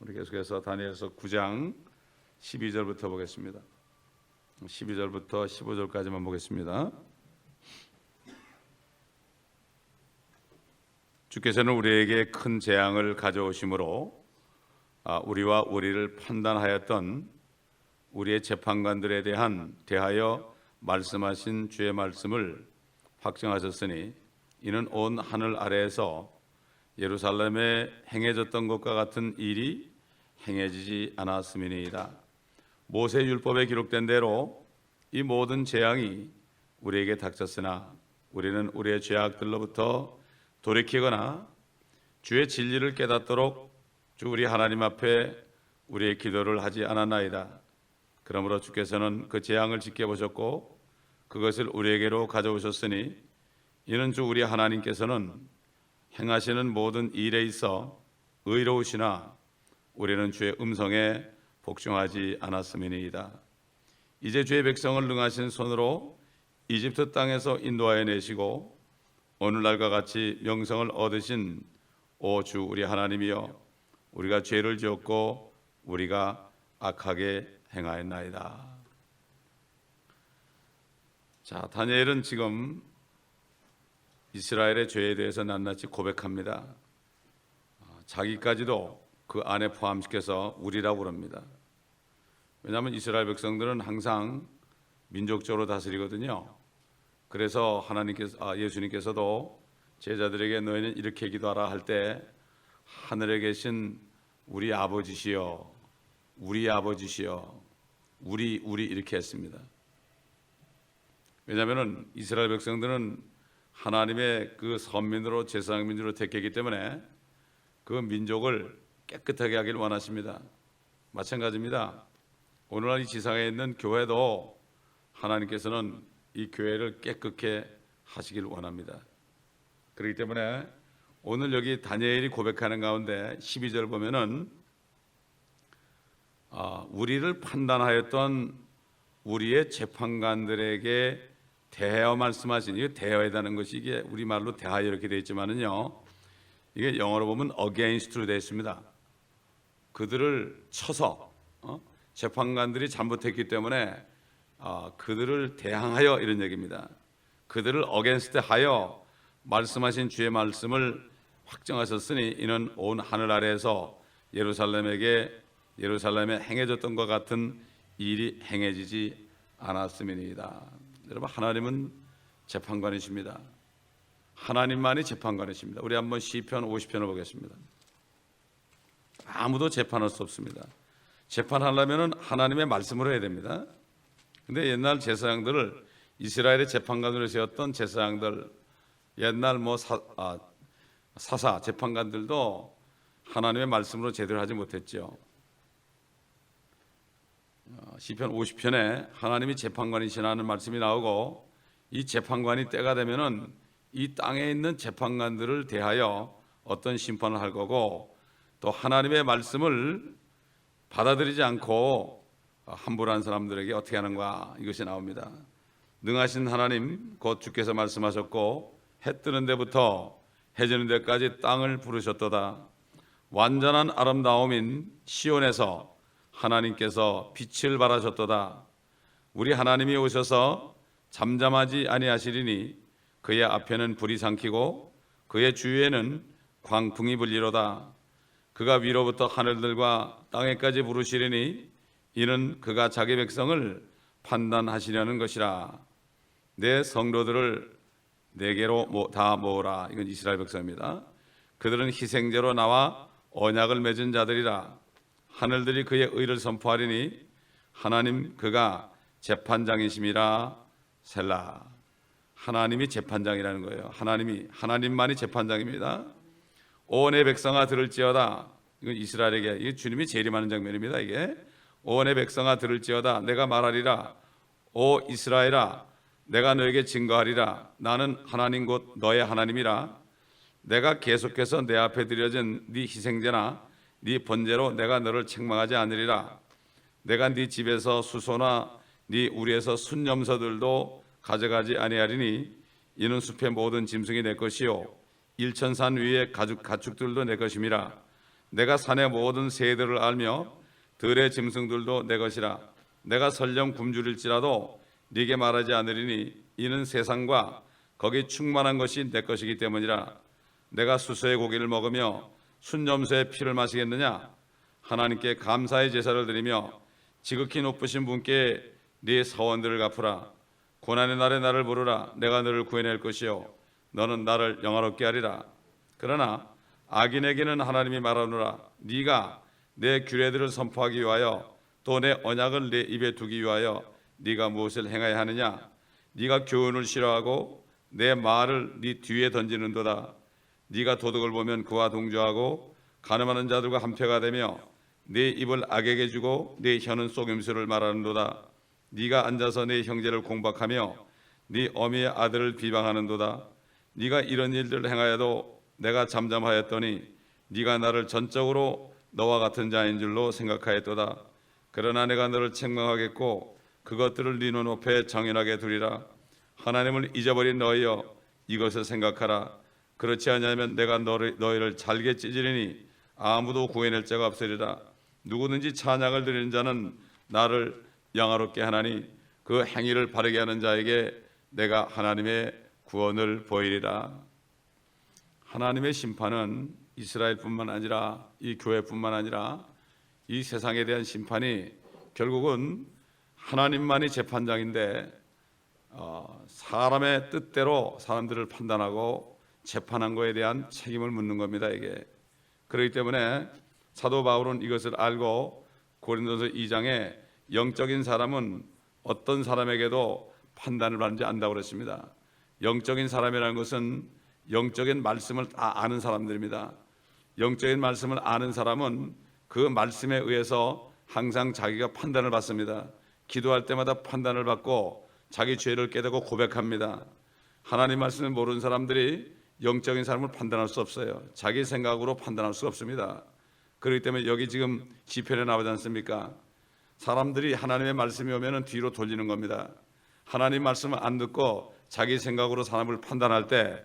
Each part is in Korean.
우리 계속해서 다니엘서 9장 12절부터 보겠습니다. 12절부터 15절까지만 보겠습니다. 주께서는 우리에게 큰 재앙을 가져오심으로 우리와 우리를 판단하였던 우리의 재판관들에 대하여 말씀하신 주의 말씀을 확정하셨으니 이는 온 하늘 아래에서 예루살렘에 행해졌던 것과 같은 일이 행해지지 않았음이니이다. 모세 율법에 기록된 대로 이 모든 재앙이 우리에게 닥쳤으나 우리는 우리의 죄악들로부터 돌이키거나 주의 진리를 깨닫도록 주 우리 하나님 앞에 우리의 기도를 하지 않았나이다. 그러므로 주께서는 그 재앙을 지켜보셨고 그것을 우리에게로 가져오셨으니 이는 주 우리 하나님께서는 행하시는 모든 일에 있어 의로우시나 우리는 주의 음성에 복종하지 않았음이니이다. 이제 주의 백성을 능하신 손으로 이집트 땅에서 인도하여 내시고 오늘날과 같이 명성을 얻으신 오 주 우리 하나님이여, 우리가 죄를 지었고 우리가 악하게 행하였나이다. 자, 다니엘은 지금 이스라엘의 죄에 대해서 낱낱이 고백합니다. 자기까지도 그 안에 포함시켜서 우리라고 그럽니다. 왜냐하면 이스라엘 백성들은 항상 민족적으로 다스리거든요. 그래서 예수님께서도 제자들에게 너희는 이렇게 기도하라 할 때 하늘에 계신 우리 아버지시여, 우리 아버지시여, 우리 이렇게 했습니다. 왜냐하면 이스라엘 백성들은 하나님의 그 선민으로 제사장민으로 택했기 때문에 그 민족을 깨끗하게 하길 원하십니다. 마찬가지입니다. 오늘날 이 지상에 있는 교회도 하나님께서는 이 교회를 깨끗게 하시길 원합니다. 그렇기 때문에 오늘 여기 다니엘이 고백하는 가운데 12절 보면은 우리를 판단하였던 우리의 재판관들에게 대하여 말씀하신, 이게 대하여라는 것이 이게 우리말로 대하여 이렇게 되어 있지만은요, 이게 영어로 보면 against로 되어 있습니다. 그들을 쳐서 재판관들이 잘못했기 때문에 그들을 대항하여 이런 얘기입니다. 그들을 against 하여 말씀하신 주의 말씀을 확정하셨으니 이는 온 하늘 아래에서 예루살렘에 행해졌던 것 같은 일이 행해지지 않았음이니이다. 여러분, 하나님은 재판관이십니다. 하나님만이 재판관이십니다. 우리 한번 시편 50편을 보겠습니다. 아무도 재판할 수 없습니다. 재판하려면 하나님의 말씀으로 해야 됩니다. 근데 옛날 제사장들을 이스라엘의 재판관으로 세웠던 제사장들, 옛날 사사 재판관들도 하나님의 말씀으로 제대로 하지 못했죠. 시편 50편에 하나님이 재판관이시라는 말씀이 나오고, 이 재판관이 때가 되면은 이 땅에 있는 재판관들을 대하여 어떤 심판을 할 거고, 또 하나님의 말씀을 받아들이지 않고 함부로한 사람들에게 어떻게 하는가, 이것이 나옵니다. 능하신 하나님 곧 주께서 말씀하셨고 해 뜨는 데부터 해 지는 데까지 땅을 부르셨도다. 완전한 아름다움인 시온에서 하나님께서 빛을 발하셨도다. 우리 하나님이 오셔서 잠잠하지 아니하시리니 그의 앞에는 불이 삼키고 그의 주위에는 광풍이 불리로다. 그가 위로부터 하늘들과 땅에까지 부르시리니 이는 그가 자기 백성을 판단하시려는 것이라. 내 성도들을 내게로 다 모으라. 이건 이스라엘 백성입니다. 그들은 희생제로 나와 언약을 맺은 자들이라. 하늘들이 그의 의를 선포하리니 하나님 그가 재판장이심이라. 셀라. 하나님이 재판장이라는 거예요. 하나님만이 재판장입니다. 온 내 백성아 들을지어다. 이건 이스라엘에게, 이게 주님이 재림하는 장면입니다. 이게 온 내 백성아 들을지어다. 내가 말하리라. 오 이스라엘아, 내가 너에게 증거하리라. 나는 하나님 곧 너의 하나님이라. 내가 계속해서 내 앞에 드려진 네 희생제나 네 번제로 내가 너를 책망하지 않으리라. 내가 네 집에서 수소나 네 우리에서 순염소들도 가져가지 아니하리니 이는 숲의 모든 짐승이 내 것이요 일천산 위의 가축들도 내 것임이라. 내가 산의 모든 새들을 알며 들의 짐승들도 내 것이라. 내가 설령 굶주릴지라도 네게 말하지 않으리니 이는 세상과 거기 충만한 것이 내 것이기 때문이라. 내가 수소의 고기를 먹으며 순염소의 피를 마시겠느냐? 하나님께 감사의 제사를 드리며 지극히 높으신 분께 네 사원들을 갚으라. 고난의 날에 나를 부르라. 내가 너를 구해낼 것이요 너는 나를 영화롭게 하리라. 그러나 악인에게는 하나님이 말하노라. 네가 내 규례들을 선포하기 위하여 또 내 언약을 내 입에 두기 위하여 네가 무엇을 행해야 하느냐? 네가 교훈을 싫어하고 내 말을 네 뒤에 던지는도다. 네가 도둑을 보면 그와 동조하고 가늠하는 자들과 한패가 되며 네 입을 악에게 주고 네 혀는 속임수를 말하는도다. 네가 앉아서 네 형제를 공박하며 네 어미의 아들을 비방하는도다. 네가 이런 일들을 행하여도 내가 잠잠하였더니 네가 나를 전적으로 너와 같은 자인 줄로 생각하였도다. 그러나 내가 너를 책망하겠고 그것들을 네 눈앞에 정연하게 두리라. 하나님을 잊어버린 너희여 이것을 생각하라. 그렇지 않으면 내가 너희를 잘게 찢으리니 아무도 구해낼 자가 없으리라. 누구든지 찬양을 드리는 자는 나를 영화롭게 하나니 그 행위를 바르게 하는 자에게 내가 하나님의 구원을 보이리라. 하나님의 심판은 이스라엘뿐만 아니라 이 교회뿐만 아니라 이 세상에 대한 심판이 결국은 하나님만이 재판장인데 사람의 뜻대로 사람들을 판단하고 재판한 것에 대한 책임을 묻는 겁니다. 이게 그렇기 때문에 사도 바울은 이것을 알고 고린도서 2장에 영적인 사람은 어떤 사람에게도 판단을 받지 않는다고 그랬습니다. 영적인 사람이라는 것은 영적인 말씀을 다 아는 사람들입니다. 영적인 말씀을 아는 사람은 그 말씀에 의해서 항상 자기가 판단을 받습니다. 기도할 때마다 판단을 받고 자기 죄를 깨닫고 고백합니다. 하나님 말씀을 모르는 사람들이 영적인 사람을 판단할 수 없어요. 자기 생각으로 판단할 수 없습니다. 그렇기 때문에 여기 지금 시편에 나오지 않습니까? 사람들이 하나님의 말씀이 오면 뒤로 돌리는 겁니다. 하나님 말씀을 안 듣고 자기 생각으로 사람을 판단할 때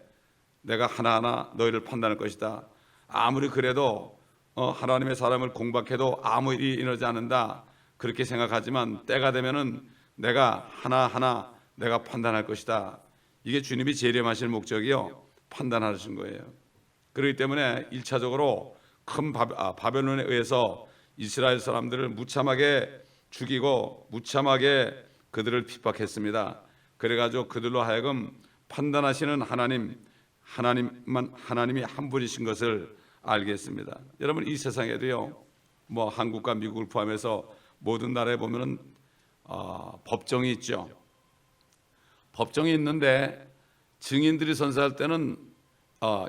내가 하나하나 너희를 판단할 것이다. 아무리 그래도 하나님의 사람을 공박해도 아무 일이 일어나지 않는다. 그렇게 생각하지만 때가 되면은 내가 하나하나 내가 판단할 것이다. 이게 주님이 재림하실 목적이요. 판단하신 거예요. 그렇기 때문에 1차적으로 큰 바벨론에 의해서 이스라엘 사람들을 무참하게 죽이고 무참하게 그들을 핍박했습니다. 그래가지고 그들로 하여금 판단하시는 하나님이 한 분이신 것을 알게 했습니다. 여러분 이 세상에도요, 뭐 한국과 미국을 포함해서 모든 나라에 보면은 법정이 있죠. 법정이 있는데 증인들이 선서할 때는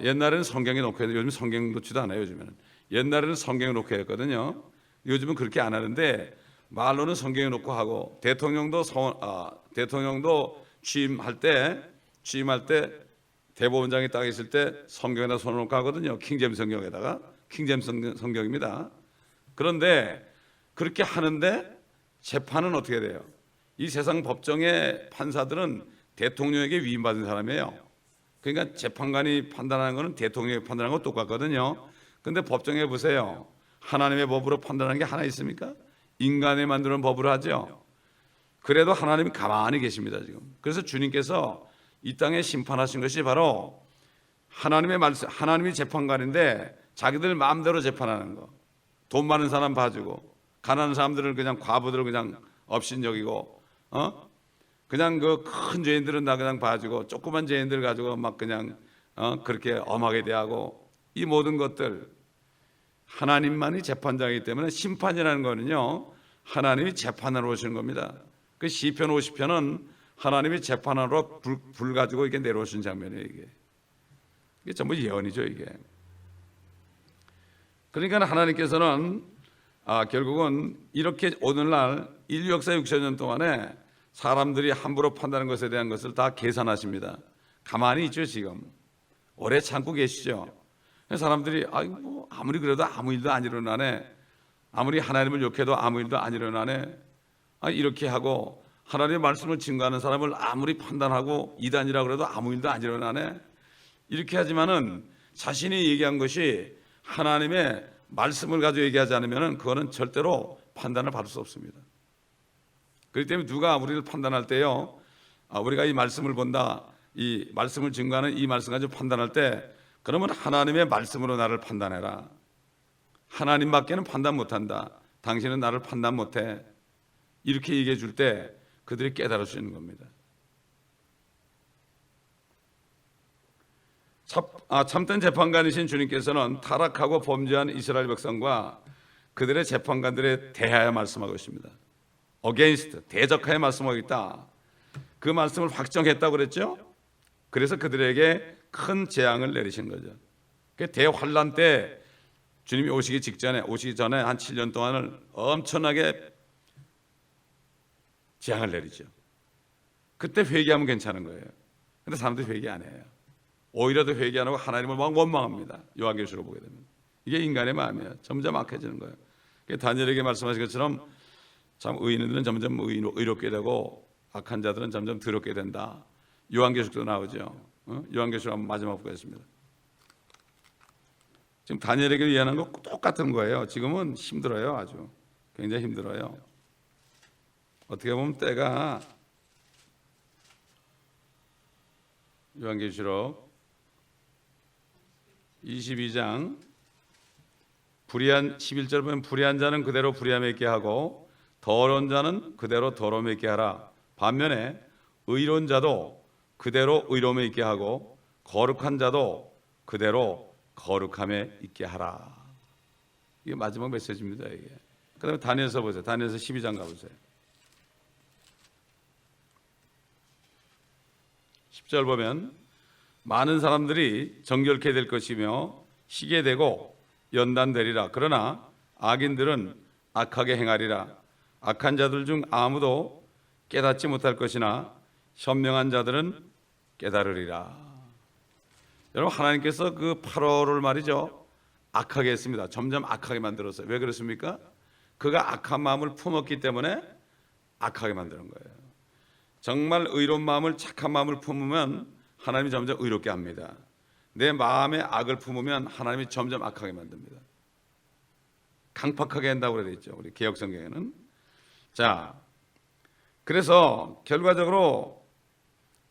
옛날에는 성경에 놓고 해도 요즘 성경 놓지도 않아요. 요즘에는 옛날에는 성경에 놓고 했거든요. 요즘은 그렇게 안 하는데 말로는 성경에 놓고 하고 대통령도 취임할 때 대법원장이 딱 있을 때 성경에다 손을 놓고 하거든요. 킹제임스 성경에다가 킹제임스 성경입니다. 그런데 그렇게 하는데 재판은 어떻게 돼요? 이 세상 법정의 판사들은 대통령에게 위임받은 사람이에요. 그러니까 재판관이 판단하는 것은 대통령이 판단하는 것 똑같거든요. 근데 법정에 보세요. 하나님의 법으로 판단하는 게 하나 있습니까? 인간이 만드는 법으로 하죠. 그래도 하나님이 가만히 계십니다 지금. 그래서 주님께서 이 땅에 심판하신 것이 바로 하나님의 말씀, 하나님이 재판관인데 자기들 마음대로 재판하는 거. 돈 많은 사람 봐주고 가난한 사람들은 그냥 과부들을 그냥 업신여기고 그냥 그 큰 죄인들은 다 그냥 봐주고 조그만 죄인들 가지고 막 그냥 그렇게 엄하게 대하고 이 모든 것들 하나님만이 재판장이기 때문에 심판이라는 거는요 하나님이 재판하러 오시는 겁니다. 그 시편 50편은 하나님이 재판하러 불 가지고 이게 내려오신 장면이에요. 이게 전부 예언이죠 이게. 그러니까 하나님께서는 결국은 이렇게 오늘날 인류 역사 6천 년 동안에 사람들이 함부로 판단하는 것에 대한 것을 다 계산하십니다. 가만히 있죠 지금. 오래 참고 계시죠. 사람들이 뭐 아무리 그래도 아무 일도 안 일어나네. 아무리 하나님을 욕해도 아무 일도 안 일어나네. 이렇게 하고 하나님의 말씀을 증거하는 사람을 아무리 판단하고 이단이라고 그래도 아무 일도 안 일어나네. 이렇게 하지만은 자신이 얘기한 것이 하나님의 말씀을 가지고 얘기하지 않으면 그거는 절대로 판단을 받을 수 없습니다. 그렇기 때문에 누가 우리를 판단할 때요, 우리가 이 말씀을 본다, 이 말씀을 증거하는 이 말씀 가지고 판단할 때, 그러면 하나님의 말씀으로 나를 판단해라. 하나님밖에는 판단 못한다. 당신은 나를 판단 못해. 이렇게 얘기해 줄 때 그들이 깨달을 수 있는 겁니다. 참된 재판관이신 주님께서는 타락하고 범죄한 이스라엘 백성과 그들의 재판관들에 대하여 말씀하고 있습니다. against, 대적하여 말씀하고 있다. 그 말씀을 확정했다고 그랬죠. 그래서 그들에게 큰 재앙을 내리신 거죠. 대환란 때 주님이 오시기 전에 한 7년 동안을 엄청나게 재앙을 내리죠. 그때 회개하면 괜찮은 거예요. 근데 사람들이 회개 안 해요. 오히려 더 회개 안 하고 하나님을 막 원망합니다. 요한계시록 보게 되면 이게 인간의 마음이에요. 점점 악해지는 거예요. 다니엘에게 말씀하신 것처럼 참 의인들은 점점 의롭게 되고 악한 자들은 점점 더럽게 된다. 요한계시록도 나오죠. 요한계시록 한번 마지막 보겠습니다. 지금 다니엘에게 위안한 거 똑같은 거예요. 지금은 힘들어요. 아주 굉장히 힘들어요. 어떻게 보면 때가 요한계시록 22장 불의한 11절 보면 불의한 자는 그대로 불의함에 있게 하고 더러운 자는 그대로 더러움에 있게 하라. 반면에 의로운 자도 그대로 의로움에 있게 하고 거룩한 자도 그대로 거룩함에 있게 하라. 이게 마지막 메시지입니다. 이게. 그다음에 다니엘서 보세요. 다니엘서 12장 가보세요. 10절 보면 많은 사람들이 정결케 될 것이며 희게 되고 연단되리라. 그러나 악인들은 악하게 행하리라. 악한 자들 중 아무도 깨닫지 못할 것이나 현명한 자들은 깨달으리라. 여러분, 하나님께서 그 8월을 말이죠, 악하게 했습니다. 점점 악하게 만들었어요. 왜 그렇습니까? 그가 악한 마음을 품었기 때문에 악하게 만드는 거예요. 정말 의로운 마음을, 착한 마음을 품으면 하나님이 점점 의롭게 합니다. 내 마음에 악을 품으면 하나님이 점점 악하게 만듭니다. 강팍하게 한다고 되어 있죠, 우리 개역성경에는. 자, 그래서 결과적으로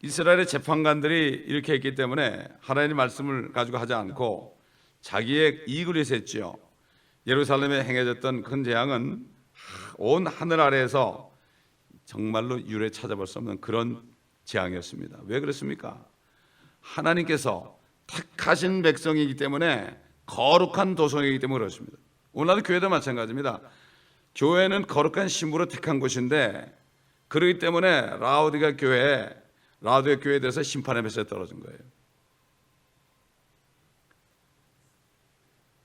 이스라엘의 재판관들이 이렇게 했기 때문에 하나님의 말씀을 가지고 하지 않고 자기의 이익을 위해서 했죠. 예루살렘에 행해졌던 큰 재앙은 온 하늘 아래에서 정말로 유례 찾아볼 수 없는 그런 재앙이었습니다. 왜 그렇습니까? 하나님께서 택하신 백성이기 때문에, 거룩한 도성이기 때문에 그렇습니다. 오늘날도 교회도 마찬가지입니다. 교회는 거룩한 신부로 택한 곳인데, 그렇기 때문에 라오디가 교회에 대해서 심판의 메시지가 떨어진 거예요.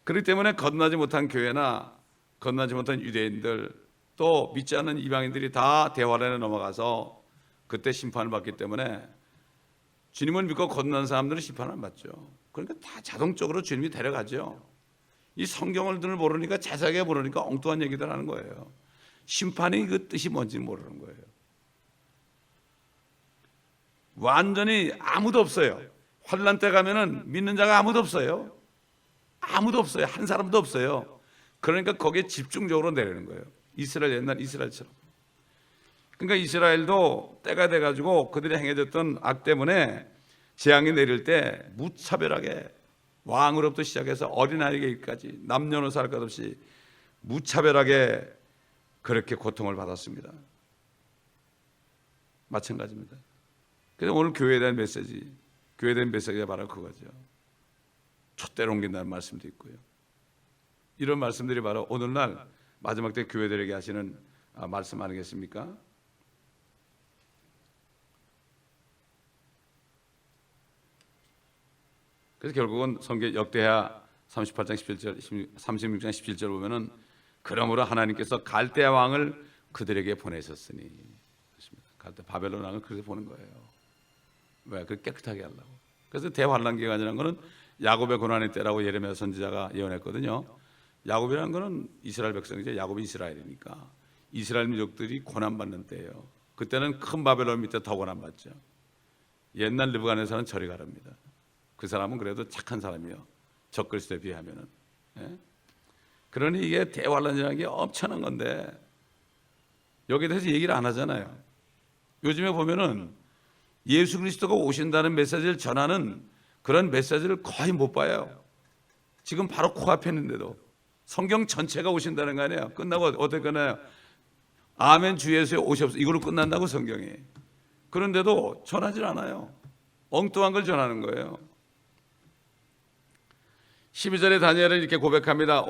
그렇기 때문에 거듭나지 못한 교회나 거듭나지 못한 유대인들, 또 믿지 않는 이방인들이 다 대환란에 넘어가서 그때 심판을 받기 때문에 주님을 믿고 거듭난 사람들은 심판을 안 받죠. 그러니까 다 자동적으로 주님이 데려가죠. 이 성경을 늘 모르니까, 자세하게 모르니까 엉뚱한 얘기들 하는 거예요. 심판이 그 뜻이 뭔지 모르는 거예요. 완전히 아무도 없어요. 환란 때 가면은 믿는 자가 아무도 없어요. 아무도 없어요. 한 사람도 없어요. 그러니까 거기에 집중적으로 내리는 거예요. 이스라엘, 옛날 이스라엘처럼. 그러니까 이스라엘도 때가 돼가지고 그들이 행해졌던 악 때문에 재앙이 내릴 때 무차별하게, 왕으로부터 시작해서 어린아이에게까지 남녀노소 할 것 없이 무차별하게 그렇게 고통을 받았습니다. 마찬가지입니다. 그래서 오늘 교회에 대한 메시지가 바로 그거죠. 촛대를 옮긴다는 말씀도 있고요. 이런 말씀들이 바로 오늘날 마지막 때 교회들에게 하시는 말씀 아니겠습니까? 그래서 결국은 성경 역대하 38장 17절, 36장 17절 보면은 그러므로 하나님께서 갈대아 왕을 그들에게 보내셨으니, 갈대 바벨론 왕을 그렇게 보는 거예요. 왜? 그 깨끗하게 하려고. 그래서 대환란 기간이라는 거는 야곱의 고난의 때라고 예레미야 선지자가 예언했거든요. 야곱이라는 거는 이스라엘 백성이죠. 야곱이 이스라엘이니까 이스라엘 민족들이 고난받는 때예요. 그때는 큰 바벨론 밑에 더 고난받죠. 옛날 느부갓네살은 저리 가랍니다. 그 사람은 그래도 착한 사람이요, 적그리스도에 비하면은. 예? 그러니 이게 대환란이라는 게 엄청난 건데 여기에 대해서 얘기를 안 하잖아요. 요즘에 보면은 예수 그리스도가 오신다는 메시지를 전하는 그런 메시지를 거의 못 봐요. 지금 바로 코앞에 있는데도 성경 전체가 오신다는 거 아니에요. 끝나고 어떻게 끝나요? 아멘 주 예수에 오시옵소서 이걸로 끝난다고 성경이. 그런데도 전하질 않아요. 엉뚱한 걸 전하는 거예요. 12절에 다니엘은 이렇게 고백합니다.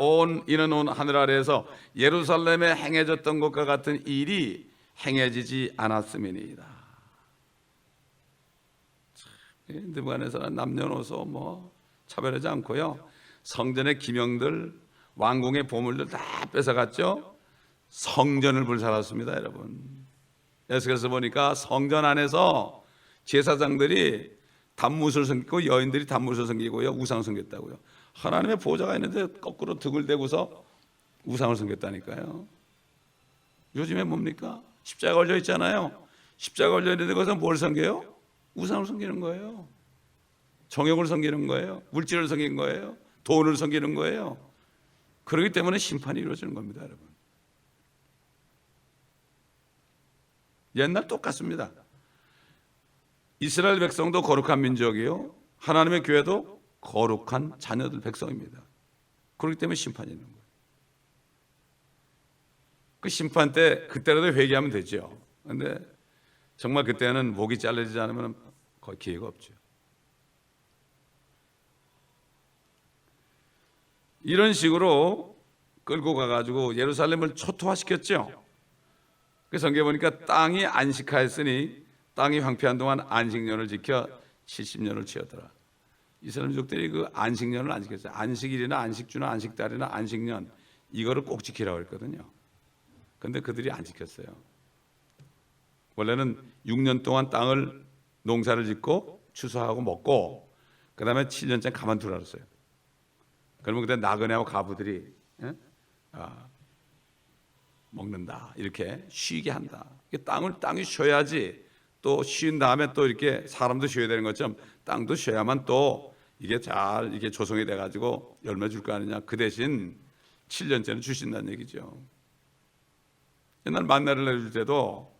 이는 온 하늘 아래에서 예루살렘에 행해졌던 것과 같은 일이 행해지지 않았음이니이다. 느부갓네살은 남녀노소 차별하지 않고요. 성전의 기명들, 왕궁의 보물들 다 뺏어갔죠. 성전을 불살았습니다, 여러분. 에스겔서 보니까 성전 안에서 제사장들이 단무술 섬기고 여인들이 단무술 섬기고요, 우상 섬겼다고요. 하나님의 보좌가 있는데 거꾸로 등을 대고서 우상을 섬겼다니까요. 요즘에 뭡니까? 십자가 걸려 있잖아요. 십자가 걸려 있는데 거기서 뭘 섬겨요? 우상을 섬기는 거예요. 정욕을 섬기는 거예요. 물질을 섬기는 거예요. 돈을 섬기는 거예요. 그렇기 때문에 심판이 이루어지는 겁니다, 여러분. 옛날 똑같습니다. 이스라엘 백성도 거룩한 민족이요, 하나님의 교회도 거룩한 자녀들 백성입니다. 그렇기 때문에 심판이 있는 거예요. 그 심판 때 그때라도 회개하면 되죠. 그런데 정말 그때는 목이 잘라지지 않으면 거의 기회가 없죠. 이런 식으로 끌고 가가지고 예루살렘을 초토화시켰죠. 그래서 성경에 보니까 땅이 안식하였으니 땅이 황폐한 동안 안식년을 지켜 70년을 치었더라. 이스라엘 민족들이 그 안식년을 안 지켰어요. 안식일이나 안식주나 안식달이나 안식년 이거를 꼭 지키라고 했거든요. 그런데 그들이 안 지켰어요. 원래는 6년 동안 땅을 농사를 짓고 추수하고 먹고 그 다음에 7년째 가만두라 그랬어요. 그러면 그때 나그네하고 가부들이 먹는다, 이렇게 쉬게 한다. 땅이 쉬어야지, 또 쉰 다음에 또 이렇게 사람도 쉬어야 되는 것처럼 땅도 쉬어야만 또 이게 잘 이게 조성이 돼가지고 열매 줄 거 아니냐. 그 대신 7년째는 주신다는 얘기죠. 옛날 만나를 내줄 때도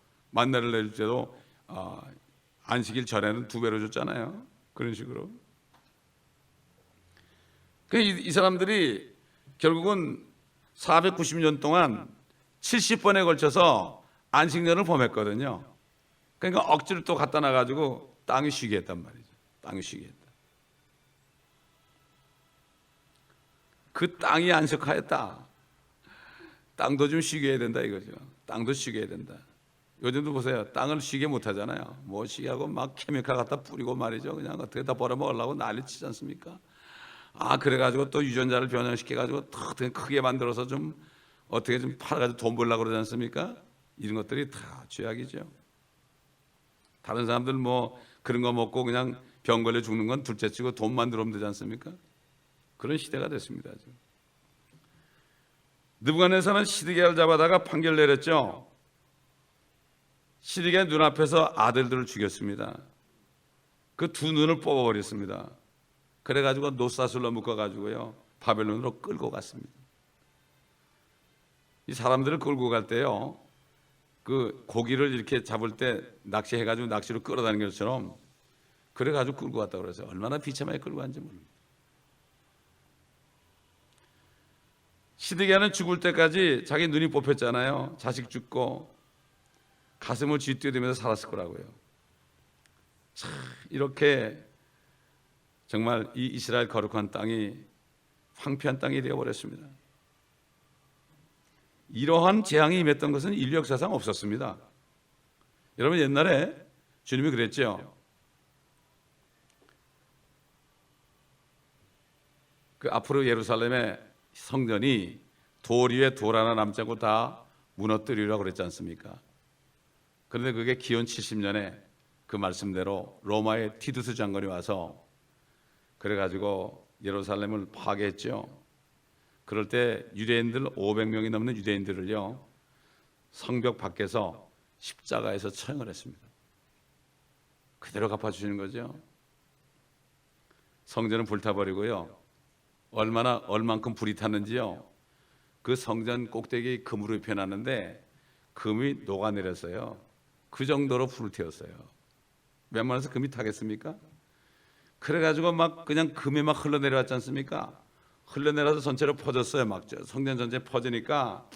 안식일 전에는 2배로 줬잖아요. 그런 식으로. 이 사람들이 결국은 490년 동안 70번에 걸쳐서 안식년을 범했거든요. 그러니까 억지로 또 갖다 놔가지고 땅이 쉬게 했단 말이죠. 땅이 쉬게 했다. 그 땅이 안식하였다. 땅도 좀 쉬게 해야 된다 이거죠. 땅도 쉬게 해야 된다. 요즘도 보세요. 땅을 쉬게 못 하잖아요. 뭐 쉬게 하고 막 케미칼 갖다 뿌리고 말이죠. 그냥 어떻게 다 버려먹으려고 난리 치지 않습니까? 그래가지고 또 유전자를 변형시켜가지고 더 크게 만들어서 좀 어떻게 좀 팔아가지고 돈 벌려고 그러지 않습니까? 이런 것들이 다 죄악이죠. 다른 사람들 그런 거 먹고 그냥 병 걸려 죽는 건 둘째치고 돈만 들어오면 되지 않습니까? 그런 시대가 됐습니다. 느부갓네살은 시드기야를 잡아다가 판결 내렸죠. 시드기야 눈앞에서 아들들을 죽였습니다. 그 2눈을 뽑아버렸습니다. 그래가지고 노사슬로 묶어가지고요 바벨론으로 끌고 갔습니다. 이 사람들을 끌고 갈 때요, 그 고기를 이렇게 잡을 때 낚시해가지고 낚시로 끌어다니는 것처럼 그래가지고 끌고 갔다고 그래서 얼마나 비참하게 끌고 갔는지 모릅니다. 시드기야는 죽을 때까지 자기 눈이 뽑혔잖아요. 자식 죽고 가슴을 쥐뛰어대면서 살았을 거라고요. 참 이렇게 정말 이 이스라엘 거룩한 땅이 황폐한 땅이 되어버렸습니다. 이러한 재앙이 임했던 것은 인류 역사상 없었습니다. 여러분 옛날에 주님이 그랬죠. 그 앞으로 예루살렘의 성전이 돌 위에 돌 하나 남지 않고 다 무너뜨리라고 그랬지 않습니까? 그런데 그게 기원 70년에 그 말씀대로 로마의 티두스 장군이 와서 그래가지고 예루살렘을 파괴했죠. 그럴 때 유대인들 500명이 넘는 유대인들을요 성벽 밖에서 십자가에서 처형을 했습니다. 그대로 갚아주시는 거죠. 성전은 불타버리고요 얼만큼 불이 탔는지요 그 성전 꼭대기 금으로 입혀놨는데 금이 녹아내렸어요. 그 정도로 불을 태웠어요. 웬만해서 금이 타겠습니까? 그래가지고 막 그냥 금이 막 흘러내려왔지 않습니까? 흘러내려서 전체로 퍼졌어요. 막 성전 전체에 퍼지니까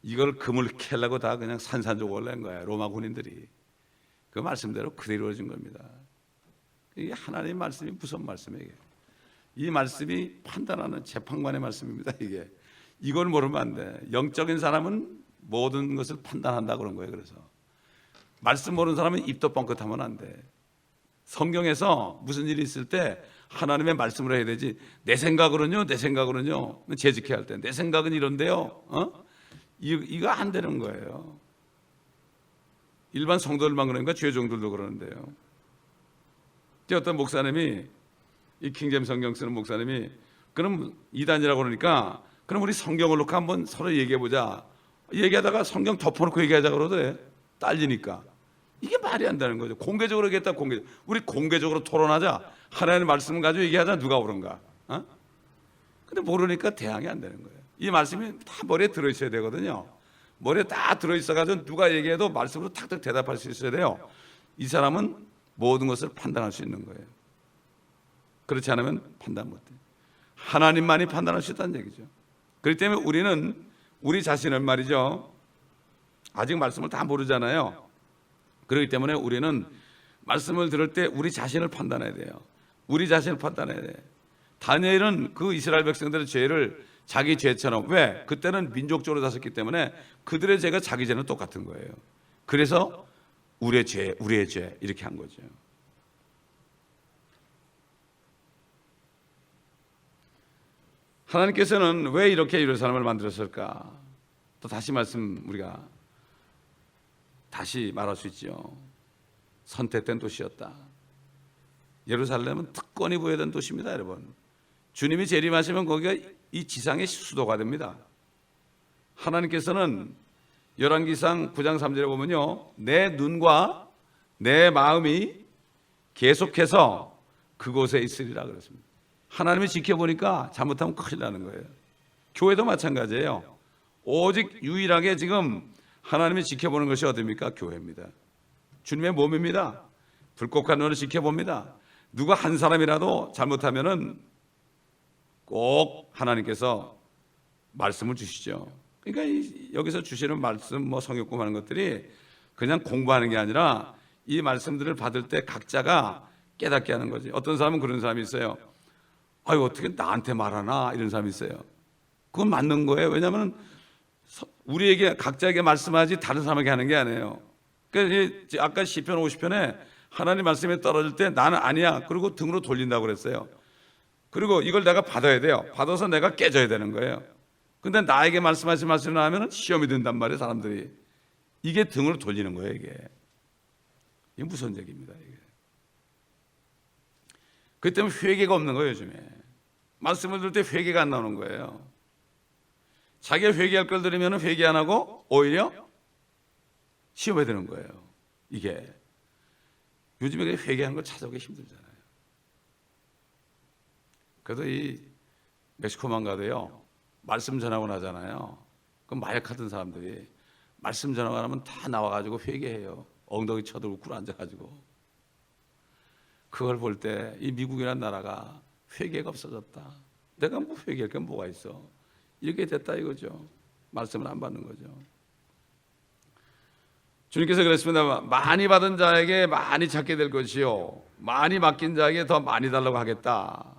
이걸 금을 캐려고 다 그냥 산산조각을 낸 거예요. 로마 군인들이. 그 말씀대로 그대로 이루어진 겁니다. 이게 하나님의 말씀이 무슨 말씀이에요? 이 말씀이 판단하는 재판관의 말씀입니다. 이걸 모르면 안 돼. 영적인 사람은 모든 것을 판단한다 그런 거예요. 그래서 말씀 모르는 사람은 입도 뻥끗하면 안 돼. 성경에서 무슨 일이 있을 때 하나님의 말씀을 해야 되지. 내 생각으로는요, 재직해야 할 때 내 생각은 이런데요. 이거 안 되는 거예요. 일반 성도들만 그러니까 죄종들도 그러는데요. 어떤 목사님이, 이 킹제임스 성경 쓰는 목사님이, 그럼 이단이라고 그러니까 그럼 우리 성경을 놓고 한번 서로 얘기해보자. 얘기하다가 성경 덮어놓고 얘기하자 그러도 돼. 딸리니까. 이게 말이 안 되는 거죠. 공개적으로 얘기했다. 우리 공개적으로 토론하자. 하나님의 말씀 가지고 얘기하자. 누가 옳은가? 근데 모르니까 대항이 안 되는 거예요. 이 말씀이 다 머리에 들어있어야 되거든요. 머리에 다 들어있어가지고 누가 얘기해도 말씀으로 탁탁 대답할 수 있어야 돼요. 이 사람은 모든 것을 판단할 수 있는 거예요. 그렇지 않으면 판단 못해. 하나님만이 판단할 수 있다는 얘기죠. 그렇기 때문에 우리는 우리 자신을 말이죠, 아직 말씀을 다 모르잖아요. 그렇기 때문에 우리는 말씀을 들을 때 우리 자신을 판단해야 돼요. 우리 자신을 판단해야 돼. 다니엘은 그 이스라엘 백성들의 죄를 자기 죄처럼, 왜? 그때는 민족적으로 다뤘기 때문에 그들의 죄가 자기 죄는 똑같은 거예요. 그래서 우리의 죄 이렇게 한 거죠. 하나님께서는 왜 이렇게 이런 사람을 만들었을까? 또 다시 우리가 다시 말할 수 있죠. 선택된 도시였다. 예루살렘은 특권이 부여된 도시입니다, 여러분. 주님이 재림하시면 거기가 이 지상의 수도가 됩니다. 하나님께서는 열왕기상 9장 3절에 보면요, 내 눈과 내 마음이 계속해서 그곳에 있으리라 그랬습니다. 하나님이 지켜보니까 잘못하면 큰일 나는 거예요. 교회도 마찬가지예요. 오직 유일하게 지금 하나님이 지켜보는 것이 어디입니까? 교회입니다. 주님의 몸입니다. 불꽃한 눈을 지켜봅니다. 누가 한 사람이라도 잘못하면은 꼭 하나님께서 말씀을 주시죠. 그러니까 여기서 주시는 말씀, 성역공 하는 것들이 그냥 공부하는 게 아니라 이 말씀들을 받을 때 각자가 깨닫게 하는 거지. 어떤 사람은 그런 사람이 있어요. 아유, 어떻게 나한테 말하나? 이런 사람이 있어요. 그건 맞는 거예요. 왜냐하면 우리에게 각자에게 말씀하지 다른 사람에게 하는 게 아니에요. 그러니까 아까 시편 50편에 하나님 말씀에 떨어질 때 나는 아니야. 그리고 등으로 돌린다고 그랬어요. 그리고 이걸 내가 받아야 돼요. 받아서 내가 깨져야 되는 거예요. 근데 나에게 말씀하신 말씀을 하면 시험이 든단 말이에요, 사람들이. 이게 등으로 돌리는 거예요, 이게 무슨 얘기입니다, 이게. 그 때문에 회개가 없는 거예요, 요즘에. 말씀을 들을 때 회개가 안 나오는 거예요. 자기가 회개할 걸 들으면 회개 안 하고 오히려 시험에 드는 거예요. 이게 요즘에 회개하는 걸 찾아오기 힘들잖아요. 그래도 이 멕시코만 가도요, 말씀 전하고 나잖아요. 그럼 마약하던 사람들이 말씀 전하고 나면 다 나와가지고 회개해요. 엉덩이 쳐들고 굴 앉아가지고. 그걸 볼 때 이 미국이라는 나라가 회개가 없어졌다. 내가 회개할 게 뭐가 있어? 이렇게 됐다 이거죠. 말씀을 안 받는 거죠. 주님께서 그랬습니다. 많이 받은 자에게 많이 찾게 될 것이요, 많이 맡긴 자에게 더 많이 달라고 하겠다.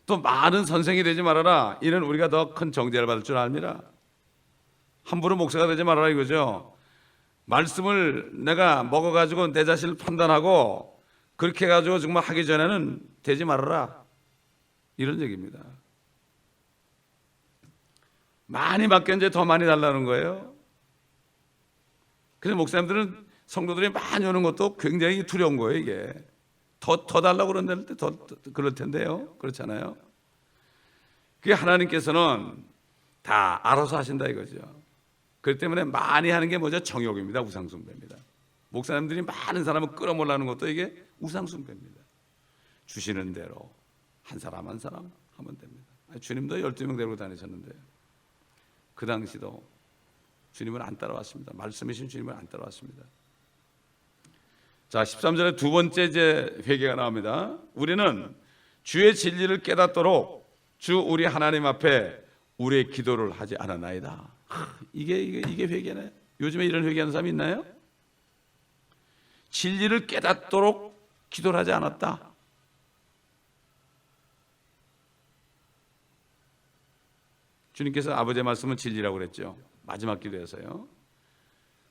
또 많은 선생이 되지 말아라. 이는 우리가 더 큰 정죄를 받을 줄 압니다. 함부로 목사가 되지 말아라 이거죠. 말씀을 내가 먹어가지고 내 자신을 판단하고 그렇게 해가지고 정말 하기 전에는 되지 말아라, 이런 얘기입니다. 많이 맡긴 자 더 많이 달라는 거예요. 그래서 목사님들은 성도들이 많이 오는 것도 굉장히 두려운 거예요. 이게 더 달라고 그런다는데 더 그럴 텐데요. 그렇잖아요. 그게 하나님께서는 다 알아서 하신다 이거죠. 그렇기 때문에 많이 하는 게 뭐죠? 정욕입니다. 우상숭배입니다. 목사님들이 많은 사람을 끌어모으려는 것도 이게 우상숭배입니다. 주시는 대로 한 사람 한 사람 하면 됩니다. 주님도 12명 데리고 다니셨는데요. 그 당시도 주님을 안 따라왔습니다. 말씀이신 주님을 안 따라왔습니다. 자, 13절에 두 번째 이제 회개가 나옵니다. 우리는 주의 진리를 깨닫도록 주 우리 하나님 앞에 우리의 기도를 하지 않았나이다. 이게 회개네. 요즘에 이런 회개하는 사람이 있나요? 진리를 깨닫도록 기도를 하지 않았다. 주님께서 아버지의 말씀은 진리라고 그랬죠. 마지막 기도에서요.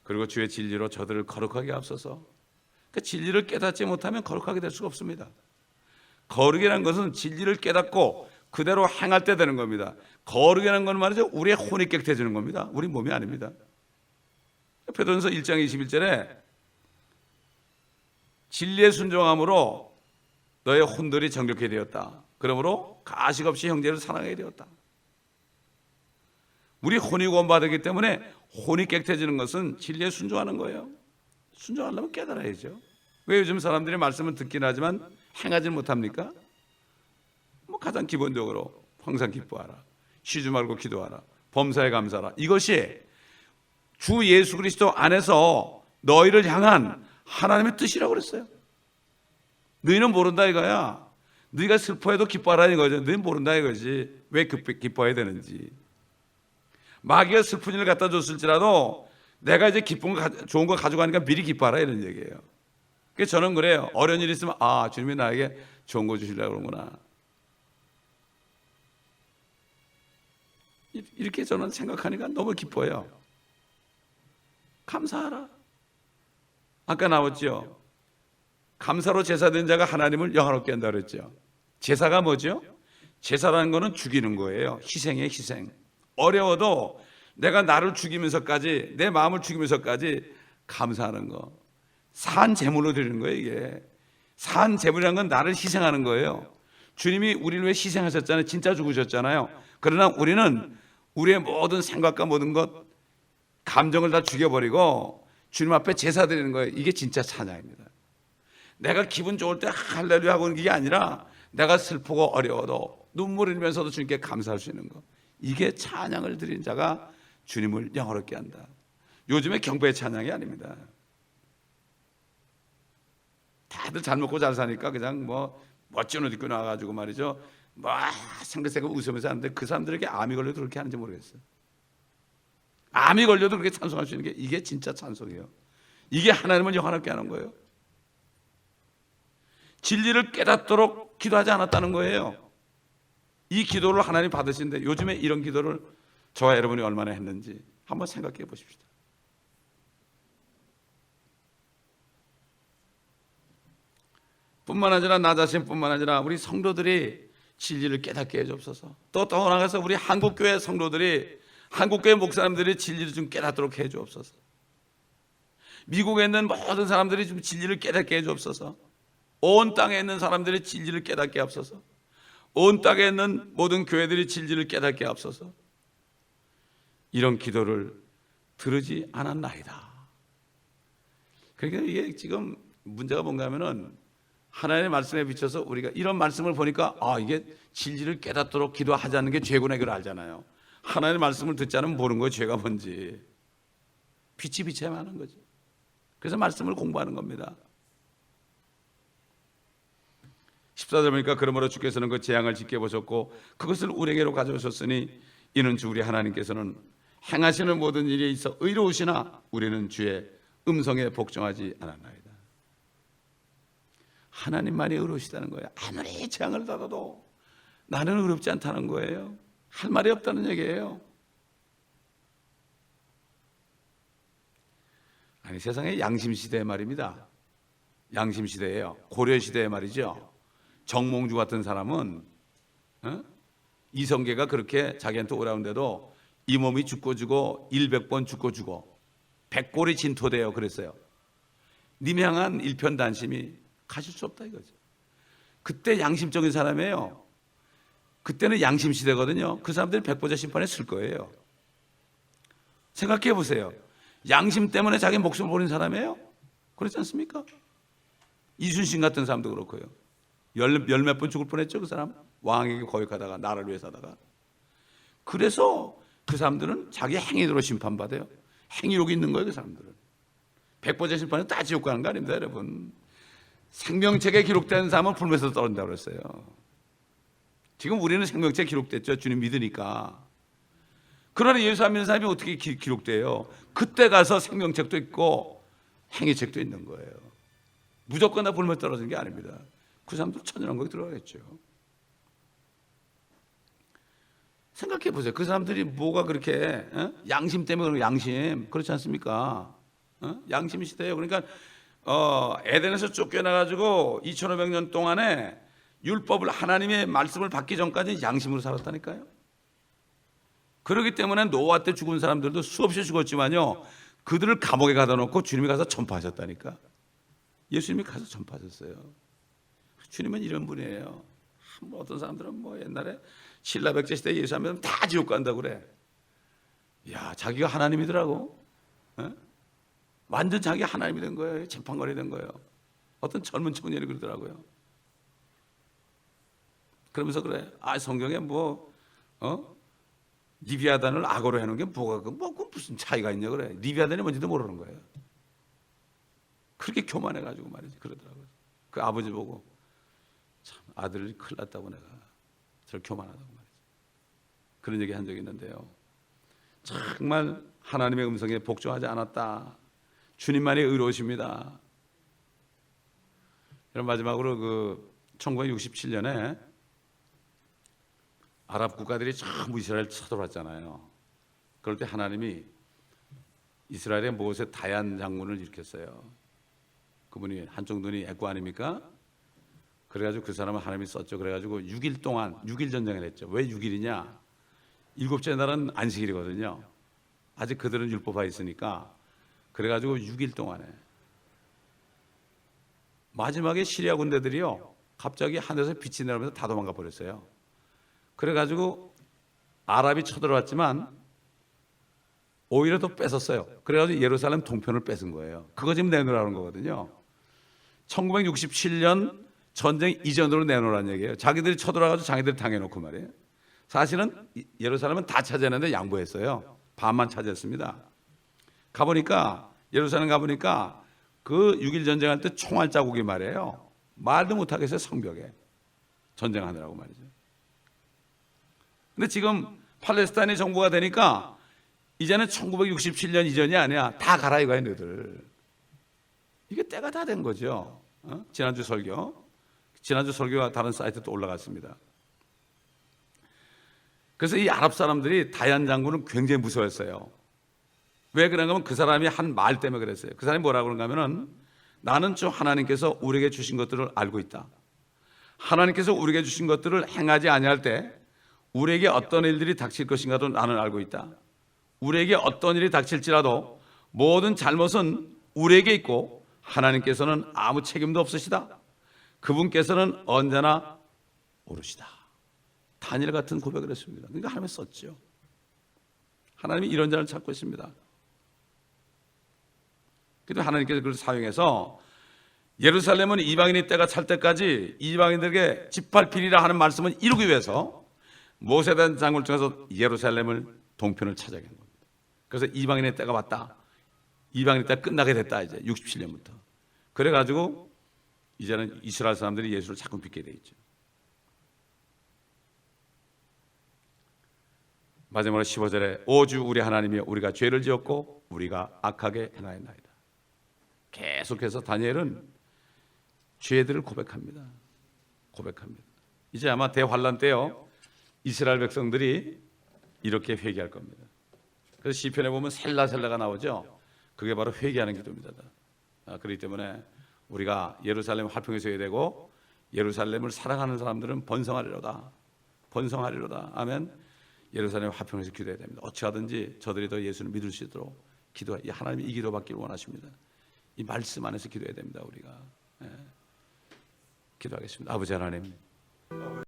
그리고 주의 진리로 저들을 거룩하게 하옵소서. 그러니까 진리를 깨닫지 못하면 거룩하게 될 수가 없습니다. 거룩이라는 것은 진리를 깨닫고 그대로 행할 때 되는 겁니다. 거룩이라는 건 말이죠, 우리의 혼이 깨끗해지는 겁니다. 우리 몸이 아닙니다. 베드로전서 1장 21절에 진리에 순종함으로 너의 혼들이 정결케 되었다. 그러므로 가식 없이 형제를 사랑하게 되었다. 우리 혼이 구원받았기 때문에 혼이 깨끗해지는 것은 진리에 순종하는 거예요. 순종하려면 깨달아야죠. 왜 요즘 사람들이 말씀을 듣긴 하지만 행하지 못합니까? 가장 기본적으로 항상 기뻐하라, 쉬지 말고 기도하라, 범사에 감사하라. 이것이 주 예수 그리스도 안에서 너희를 향한 하나님의 뜻이라고 그랬어요. 너희는 모른다 이거야. 너희가 슬퍼해도 기뻐하라 이거죠. 너희는 모른다 이거지. 왜 기뻐해야 되는지. 마귀가 슬픈 일을 갖다 줬을지라도 내가 이제 기쁜 거, 좋은 거 가져가니까 미리 기뻐하라 이런 얘기예요. 그래서 저는 그래요. 어려운 일이 있으면 주님이 나에게 좋은 거 주시려고 그러구나. 이렇게 저는 생각하니까 너무 기뻐요. 감사하라. 아까 나왔죠. 감사로 제사된 자가 하나님을 영화롭게 한다 그랬죠. 제사가 뭐죠? 제사라는 거는 죽이는 거예요. 희생의 희생. 어려워도 내가 나를 죽이면서까지, 내 마음을 죽이면서까지 감사하는 거. 산 제물로 드리는 거예요, 이게. 산 제물이라는 건 나를 희생하는 거예요. 주님이 우리를 위해 희생하셨잖아요. 진짜 죽으셨잖아요. 그러나 우리는 우리의 모든 생각과 모든 것, 감정을 다 죽여버리고 주님 앞에 제사 드리는 거예요. 이게 진짜 찬양입니다. 내가 기분 좋을 때 할렐루야 하고 있는 게 아니라 내가 슬프고 어려워도 눈물 흘리면서도 주님께 감사할 수 있는 거. 이게 찬양을 드리는 자가 주님을 영화롭게 한다. 요즘에 경배의 찬양이 아닙니다. 다들 잘 먹고 잘 사니까 그냥 멋진 옷 입고 나와가지고 말이죠, 생글생글 웃으면서 하는데 그 사람들에게 암이 걸려도 그렇게 하는지 모르겠어요. 암이 걸려도 그렇게 찬송할 수 있는 게 이게 진짜 찬송이에요. 이게 하나님을 영화롭게 하는 거예요. 진리를 깨닫도록 기도하지 않았다는 거예요. 이 기도를 하나님 받으시는데 요즘에 이런 기도를 저와 여러분이 얼마나 했는지 한번 생각해 보십시다. 뿐만 아니라 나 자신뿐만 아니라 우리 성도들이 진리를 깨닫게 해주옵소서. 또 나아가서 우리 한국교회 성도들이, 한국교회 목사님들이 진리를 좀 깨닫도록 해주옵소서. 미국에 있는 모든 사람들이 좀 진리를 깨닫게 해주옵소서. 온 땅에 있는 사람들이 진리를 깨닫게 하옵소서. 온 땅에 있는 모든 교회들이 진리를 깨닫게 하옵소서. 이런 기도를 들으지 않았나이다. 그러니까 이게 지금 문제가 뭔가 하면은 하나님의 말씀에 비춰서 우리가 이런 말씀을 보니까 이게 진리를 깨닫도록 기도하자는 게 죄구나 이걸 알잖아요. 하나님의 말씀을 듣지 않으면 모르는 거예요. 죄가 뭔지. 빛이 비쳐야만 하는 거죠. 그래서 말씀을 공부하는 겁니다. 14절 보니까 그러므로 주께서는 그 재앙을 지켜보셨고 그것을 우리에게로 가져오셨으니 이는 주 우리 하나님께서는 행하시는 모든 일에 있어 의로우시나 우리는 주의 음성에 복종하지 않았나이다. 하나님만이 의로우시다는 거예요. 아무리 재앙을 받아도 나는 의롭지 않다는 거예요. 할 말이 없다는 얘기예요. 아니, 세상에 양심시대의 말입니다. 양심시대예요. 고려시대의 말이죠. 정몽주 같은 사람은 이성계가 그렇게 자기한테 오라는데도 이 몸이 죽고 죽어 100번 죽고 죽어 100골이 진토되어 그랬어요. 님 향한 일편단심이 가질 수 없다 이거죠. 그때 양심적인 사람이에요. 그때는 양심시대거든요. 그 사람들이 백보자 심판에 쓸 거예요. 생각해 보세요. 양심 때문에 자기 목숨을 버린 사람이에요? 그렇지 않습니까? 이순신 같은 사람도 그렇고요. 열 몇 번 죽을 뻔했죠. 그 사람 왕에게 거역하다가 나라를 위해 사다가. 그래서 그 그 사람들은 자기 행위대로 심판받아요. 행위욕이 있는 거예요, 그 사람들은. 100% 심판은 다 지옥 가는 거 아닙니다, 여러분. 생명책에 기록된 사람은 불면서 떨어진다고 그랬어요. 지금 우리는 생명책에 기록됐죠, 주님 믿으니까. 그러나 예수 안 믿는 사람이 어떻게 기록돼요? 그때 가서 생명책도 있고 행위책도 있는 거예요. 무조건 다 불면 떨어지는 게 아닙니다. 그 사람도 천연왕국에 들어가겠죠. 생각해 보세요. 그 사람들이 뭐가 그렇게 양심 때문에 그런 양심 그렇지 않습니까? 양심 시대예요. 그러니까 에덴에서 쫓겨나가지고 2500년 동안에 율법을 하나님의 말씀을 받기 전까지 양심으로 살았다니까요. 그렇기 때문에 노아 때 죽은 사람들도 수없이 죽었지만요, 그들을 감옥에 가다 놓고 주님이 가서 전파하셨다니까. 예수님이 가서 전파하셨어요. 주님은 이런 분이에요. 어떤 사람들은 뭐 옛날에 신라백제 시대 예수 안 믿으면 다 지옥 간다고 그래. 야, 자기가 하나님이더라고. 완전 자기 하나님이 된 거예요. 재판관이 된 거예요. 어떤 젊은 청년이 그러더라고요. 그러면서 그래. 성경에 리비아단을 악어로 해놓은 게 뭐가 무슨 차이가 있냐 그래. 리비아단이 뭔지도 모르는 거예요. 그렇게 교만해가지고 말이지 그러더라고요. 그 아버지 보고 참 아들이 큰일 났다고 내가 저를 교만하다고 말이지. 그런 얘기 한 적이 있는데요. 정말 하나님의 음성에 복종하지 않았다. 주님만이 의로우십니다. 여러분, 마지막으로 1967년에 아랍 국가들이 전부 이스라엘 쳐들어왔잖아요. 그럴 때 하나님이 이스라엘의 모세 다얀 장군을 일으켰어요. 그분이 한쪽 눈이 애꾸 아닙니까? 그래가지고 그 사람을 하나님이 썼죠. 그래가지고 6일 동안 6일 전쟁을 했죠. 왜 6일이냐? 일곱째 날은 안식일이거든요. 아직 그들은 율법화 있으니까. 그래가지고 6일 동안에 마지막에 시리아 군대들이요, 갑자기 하늘에서 빛이 내려오면서 다 도망가 버렸어요. 그래가지고 아랍이 쳐들어왔지만 오히려 더 뺏었어요. 그래가지고 예루살렘 동편을 뺏은 거예요. 그거 지금 내놓으라는 거거든요. 1967년 전쟁 이전으로 내놓으라는 얘기예요. 자기들이 쳐들어와가지고 자기들이 당해놓고 말이에요. 사실은 예루살렘은 다 차지했는데 양보했어요. 반만 차지했습니다. 가보니까 예루살렘 가보니까 그 6일 전쟁할 때 총알 자국이 말이에요. 말도 못하겠어요. 성벽에 전쟁하느라고 말이죠. 근데 지금 팔레스타인이 정부가 되니까 이제는 1967년 이전이 아니야. 다 가라 이거야 너희들. 이게 때가 다 된 거죠. 지난주 설교가 다른 사이트에 또 올라갔습니다. 그래서 이 아랍 사람들이 다얀 장군은 굉장히 무서워했어요. 왜 그런가 하면 그 사람이 한 말 때문에 그랬어요. 그 사람이 뭐라고 그런가 하면은 나는 주 하나님께서 우리에게 주신 것들을 알고 있다. 하나님께서 우리에게 주신 것들을 행하지 아니할 때 우리에게 어떤 일들이 닥칠 것인가도 나는 알고 있다. 우리에게 어떤 일이 닥칠지라도 모든 잘못은 우리에게 있고 하나님께서는 아무 책임도 없으시다. 그분께서는 언제나 오르시다. 다니엘 같은 고백을 했습니다. 그러니까 하나님이 썼죠. 하나님이 이런 자를 찾고 있습니다. 그래도 하나님께서 그걸 사용해서 예루살렘은 이방인의 때가 찰 때까지 이방인들에게 짓밟히리라 하는 말씀을 이루기 위해서 모세된 장군을 통해서 예루살렘을 동편을 차지하게 한 겁니다. 그래서 이방인의 때가 왔다. 이방인의 때가 끝나게 됐다. 이제 67년부터. 그래가지고 이제는 이스라엘 사람들이 예수를 자꾸 믿게 돼 있죠. 마지막으로 15절에 오주 우리 하나님이여 우리가 죄를 지었고 우리가 악하게 행하였나이다. 계속해서 다니엘은 죄들을 고백합니다. 이제 아마 대환란 때요, 이스라엘 백성들이 이렇게 회개할 겁니다. 그래서 시편에 보면 셀라셀라가 나오죠. 그게 바로 회개하는 기도입니다. 그렇기 때문에 우리가 예루살렘 화평에 서야 되고 예루살렘을 사랑하는 사람들은 번성하리로다. 아멘. 예루살렘 화평에서 기도해야 됩니다. 어찌하든지 저들이 더 예수를 믿을 수 있도록 기도해. 하나님이 이 기도 받기를 원하십니다. 이 말씀 안에서 기도해야 됩니다. 우리가 기도하겠습니다. 아버지 하나님,